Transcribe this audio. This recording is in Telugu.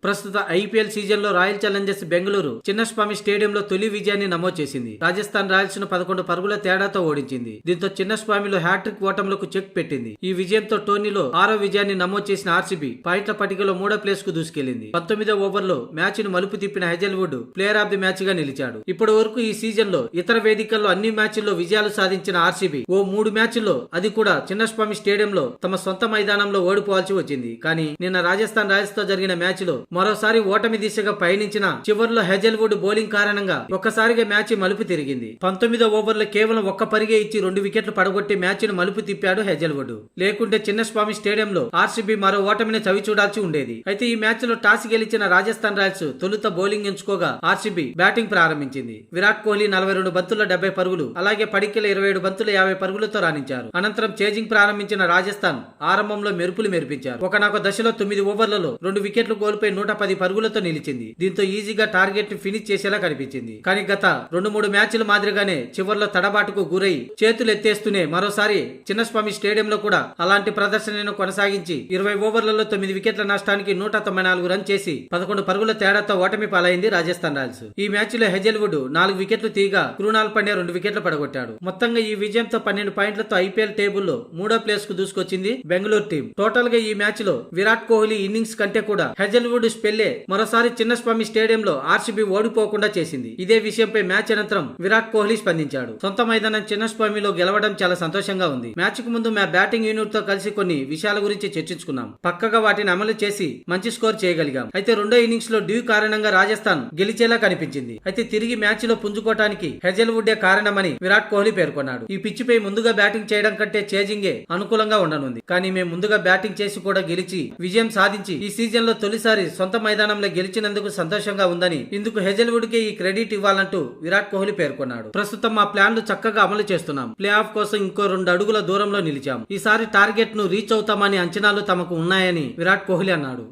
ప్రస్తుత ఐపీఎల్ సీజన్ లో రాయల్ ఛాలెంజర్స్ బెంగళూరు చిన్నస్వామి స్టేడియంలో తొలి విజయాన్ని నమోదు చేసింది. రాజస్థాన్ రాయల్స్ ను 11 పరుగుల తేడాతో ఓడించింది. దీంతో చిన్నస్వామిలో హ్యాట్రిక్ ఓటములకు చెక్ పెట్టింది. ఈ విజయంతో టోర్నీలో 6వ విజయాన్ని నమోదు చేసిన ఆర్సీబీ పాయింట్ల పట్టికలో 3వ ప్లేస్ కు దూసుకెళ్లింది. 19వ ఓవర్లో మ్యాచ్ ను మలుపు తిప్పిన Hazlewood player of the match గా నిలిచాడు. ఇప్పటి వరకు ఈ సీజన్ లో ఇతర వేదికల్లో అన్ని మ్యాచ్ల్లో విజయాలు సాధించిన ఆర్సీబీ ఓ 3 మ్యాచ్ల్లో అది కూడా చిన్నస్వామి స్టేడియంలో తమ సొంత మైదానంలో ఓడిపోవాల్సి వచ్చింది. కానీ నిన్న రాజస్థాన్ రాయల్స్ తో జరిగిన మ్యాచ్ లో మరోసారి ఓటమి దిశగా పయనించిన చివర్లో హెజల్వుడ్ బౌలింగ్ కారణంగా ఒక్కసారిగా మ్యాచ్ మలుపు తిరిగింది. 19వ ఓవర్లో కేవలం ఒక్క పరిగే ఇచ్చి 2 వికెట్లు పడగొట్టి మ్యాచ్ ను మలుపు తిప్పాడు హెజల్వుడ్. లేకుంటే చిన్నస్వామి స్టేడియంలో ఆర్సీబీ మరో ఓటమిని చవి చూడాల్సి ఉండేది. అయితే ఈ మ్యాచ్ లో టాస్ గెలిచిన రాజస్థాన్ రాయల్స్ తొలుత బౌలింగ్ ఎంచుకోగా ఆర్సీబీ బ్యాటింగ్ ప్రారంభించింది. విరాట్ కోహ్లీ 42 బంతుల్లో 70 పరుగులు, అలాగే పడిక్కల 27 బంతులు 50 పరుగులతో రాణించారు. అనంతరం చేజింగ్ ప్రారంభించిన రాజస్థాన్ ఆరంభంలో మెరుపులు మెరిపించారు. ఒకనొక దశలో 9 ఓవర్లలో 2 వికెట్లు కోల్పోయి 110 పరుగులతో నిలిచింది. దీంతో ఈజీగా టార్గెట్ ని ఫినిష్ చేసేలా కనిపించింది. కానీ గత 2-3 మ్యాచ్ల మాదిరిగానే చివర్లో తడబాటుకు గురై చేతులు ఎత్తేస్తూనే మరోసారి చిన్నస్వామి స్టేడియంలో కూడా అలాంటి ప్రదర్శనను కొనసాగించి 20 ఓవర్లలో 9 వికెట్ల నష్టానికి 194 రన్ చేసి 11 పరుగుల తేడాతో ఓటమి పాలైంది రాజస్థాన్ రాయల్స్. ఈ మ్యాచ్ లో హెజల్వుడ్ 4 వికెట్లు తీయగా కృణాల్ పాండ్యా 2 వికెట్లు పడగొట్టాడు. మొత్తంగా ఈ విజయంతో 12 పాయింట్లతో ఐపీఎల్ టేబుల్లో 3వ ప్లేస్ కు దూసుకొచ్చింది బెంగళూరు టీం. టోటల్ గా ఈ మ్యాచ్ లో విరాట్ కోహ్లీ ఇన్నింగ్స్ కంటే కూడా హెజల్వుడ్ స్పెల్లే మరోసారి చిన్నస్వామి స్టేడియంలో ఆర్సీబీ ఓడిపోకుండా చేసింది. ఇదే విషయంపై మ్యాచ్ అనంతరం విరాట్ కోహ్లీ స్పందించాడు. సొంత మైదానం చిన్నస్వామిలో గెలవడం చాలా సంతోషంగా ఉంది. మ్యాచ్ కు ముందు మా బ్యాటింగ్ యూనిట్ తో కలిసి కొన్ని విషయాల గురించి చర్చించుకున్నాం. పక్కగా వాటిని అమలు చేసి మంచి స్కోర్ చేయగలిగాం. అయితే రెండో ఇన్నింగ్స్ లో డ్యూ కారణంగా రాజస్థాన్ గెలిచేలా కనిపించింది. అయితే తిరిగి మ్యాచ్ లో పుంజుకోవటానికి హెజల్వుడ్డే కారణమని విరాట్ కోహ్లీ పేర్కొన్నాడు. ఈ పిచ్ పై ముందుగా బ్యాటింగ్ చేయడం కంటే చేజింగే అనుకూలంగా ఉండనుంది. కానీ మేము ముందుగా బ్యాటింగ్ చేసి కూడా గెలిచి విజయం సాధించి ఈ సీజన్ లో తొలిసారి సొంత మైదానంలో గెలిచినందుకు సంతోషంగా ఉందని, ఇందుకు హెజల్వుడ్ కే ఈ క్రెడిట్ ఇవ్వాలంటూ విరాట్ కోహ్లీ పేర్కొన్నాడు. ప్రస్తుతం మా ప్లాన్లు చక్కగా అమలు చేస్తున్నాం. ప్లే ఆఫ్ కోసం ఇంకో 2 అడుగుల దూరంలో నిలిచాం. ఈసారి టార్గెట్ ను రీచ్ అవుతామని అంచనాలు తమకు ఉన్నాయని విరాట్ కోహ్లీ అన్నాడు.